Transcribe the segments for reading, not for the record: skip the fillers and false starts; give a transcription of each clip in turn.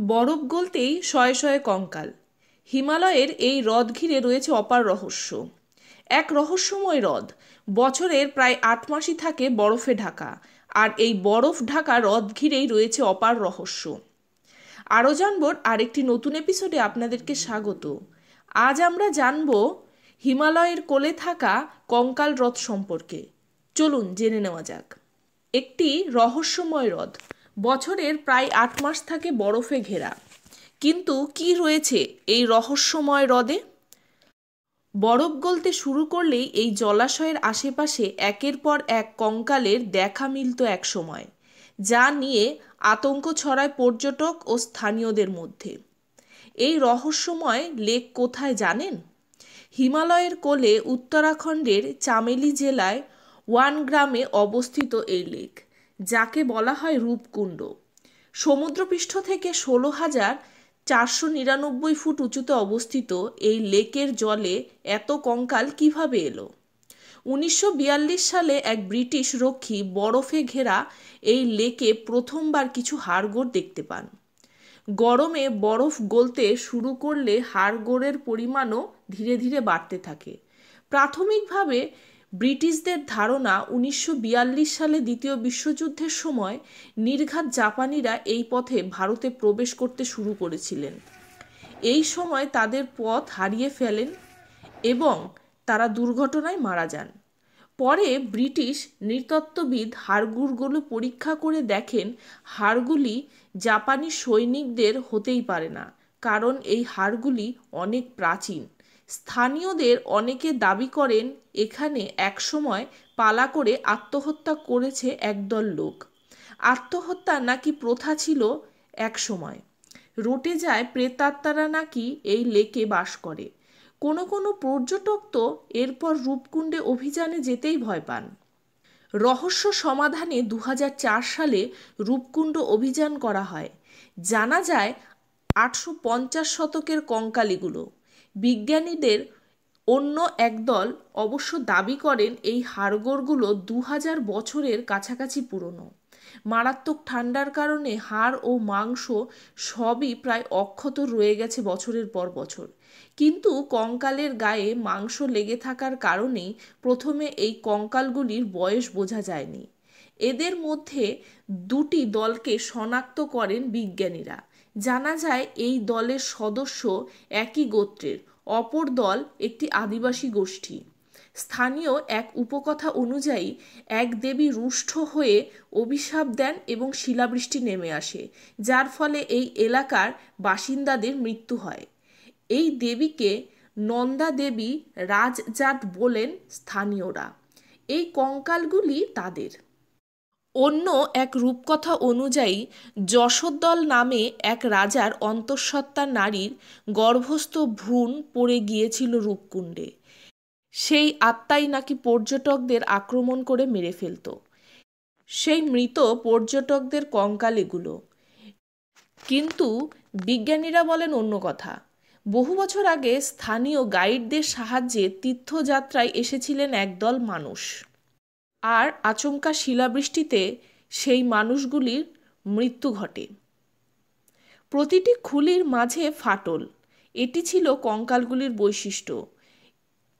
বরফ গলতেই শয়ে শয়ে কঙ্কাল। হিমালয়ের এই হ্রদ ঘিরে রয়েছে অপার রহস্য। এক রহস্যময় হ্রদ, বছরের প্রায় ৮ মাসই থাকে বরফে ঢাকা, আর এই বরফ ঢাকা হ্রদ ঘিরেই রয়েছে অপার রহস্য। আরও জানব আরেকটি নতুন এপিসোডে আপনাদেরকে স্বাগত। আজ আমরা জানব হিমালয়ের কোলে থাকা কঙ্কাল হ্রদ সম্পর্কে। চলুন জেনে নেওয়া যাক। একটি রহস্যময় হ্রদ, বছরের প্রায় ৮ মাস থাকে বরফে ঘেরা। কিন্তু কি রয়েছে এই রহস্যময় হ্রদে? বরফ গলতে শুরু করলেই এই জলাশয়ের আশেপাশে একের পর এক কঙ্কালের দেখা মিলত এক সময়, যা নিয়ে আতঙ্ক ছড়ায় পর্যটক ও স্থানীয়দের মধ্যে। এই রহস্যময় লেক কোথায় জানেন? হিমালয়ের কোলে উত্তরাখণ্ডের চামেলি জেলায় ওয়ান গ্রামে অবস্থিত এই লেক, যাকে বলা হয় রূপকুণ্ড। সমুদ্রপৃষ্ঠ থেকে ১৬,৪৯৯ ফুট উঁচুতে অবস্থিত এই লেকের জলে এত কঙ্কাল কিভাবে এলো? ১৯৪২ সালে এক ব্রিটিশ রক্ষী বরফে ঘেরা এই লেকে প্রথমবার কিছু হাড়গোড় দেখতে পান। গরমে বরফ গলতে শুরু করলে হাড়গোড়ের পরিমাণও ধীরে ধীরে বাড়তে থাকে। প্রাথমিকভাবে ব্রিটিশদের ধারণা ১৯৪২ সালে দ্বিতীয় বিশ্বযুদ্ধের সময় নির্ঘাত জাপানিরা এই পথে ভারতে প্রবেশ করতে শুরু করেছিলেন। এই সময় তাদের পথ হারিয়ে ফেলেন এবং তারা দুর্ঘটনায় মারা যান। পরে ব্রিটিশ নৃতত্ত্ববিদ হাড়গোড়গুলো পরীক্ষা করে দেখেন হাড়গুলি জাপানি সৈনিকদের হতেই পারে না, কারণ এই হাড়গুলি অনেক প্রাচীন। স্থানীয়দের অনেকে দাবি করেন এখানে একসময় পালা করে আত্মহত্যা করেছে একদল লোক। আত্মহত্যা নাকি প্রথা ছিল এক সময়। রটে যায় প্রেতাত্মারা নাকি এই লেকে বাস করে। কোনো কোনো পর্যটক তো এরপর রূপকুণ্ডে অভিযানে যেতেই ভয় পান। রহস্য সমাধানে ২০০৪ সালে রূপকুণ্ড অভিযান করা হয়। জানা যায় ৮৫০ শতকের কঙ্কালগুলো। বিজ্ঞানীদের অন্য একদল অবশ্য দাবি করেন এই হাড়গোড়গুলো ২০০০ বছরের কাছাকাছি পুরনো। মারাত্মক ঠান্ডার কারণে হাড় ও মাংস সবই প্রায় অক্ষত রয়ে গেছে বছরের পর বছর। কিন্তু কঙ্কালের গায়ে মাংস লেগে থাকার কারণেই প্রথমে এই কঙ্কালগুলির বয়স বোঝা যায়নি। এদের মধ্যে দুটি দলকে শনাক্ত করেন বিজ্ঞানীরা। জানা যায় এই দলের সদস্য একই গোত্রের, অপর দল একটি আদিবাসী গোষ্ঠী। স্থানীয় এক উপকথা অনুযায়ী এক দেবী রুষ্ট হয়ে অভিশাপ দেন এবং শিলাবৃষ্টি নেমে আসে, যার ফলে এই এলাকার বাসিন্দাদের মৃত্যু হয়। এই দেবীকে নন্দা দেবী রাজজাট বলেন স্থানীয়রা। এই কঙ্কালগুলি তাদের। অন্য এক রূপকথা অনুযায়ী যশোদল নামে এক রাজার অন্তঃসত্ত্বা নারীর গর্ভস্থ ভ্রূণ পড়ে গিয়েছিল রূপকুণ্ডে। সেই আত্মাই নাকি পর্যটকদের আক্রমণ করে মেরে ফেলত। সেই মৃত পর্যটকদের কঙ্কাল এগুলো। কিন্তু বিজ্ঞানীরা বলেন অন্য কথা। বহু বছর আগে স্থানীয় গাইডদের সাহায্যে তীর্থযাত্রায় এসেছিলেন একদল মানুষ, আর আচমকা শিলাবৃষ্টিতে সেই মানুষগুলির মৃত্যু ঘটে। প্রতিটি খুলির মাঝে ফাটল। এটি ছিল কঙ্কালগুলির বৈশিষ্ট্য।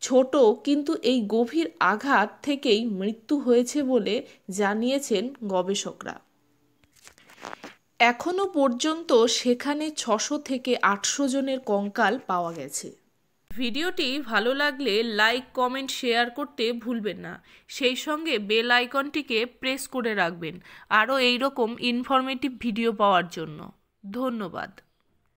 ছোট কিন্তু এই গভীর আঘাত থেকেই মৃত্যু হয়েছে বলে জানিয়েছেন গবেষকরা। এখনো পর্যন্ত সেখানে ৬০০ থেকে ৮০০ জনের কঙ্কাল পাওয়া গেছে। ভিডিওটি ভালো লাগলে লাইক, কমেন্ট, শেয়ার করতে ভুলবেন না। সেই সঙ্গে বেল আইকনটিকে প্রেস করে রাখবেন আরও এইরকম ইনফরমেটিভ ভিডিও পাওয়ার জন্য। ধন্যবাদ।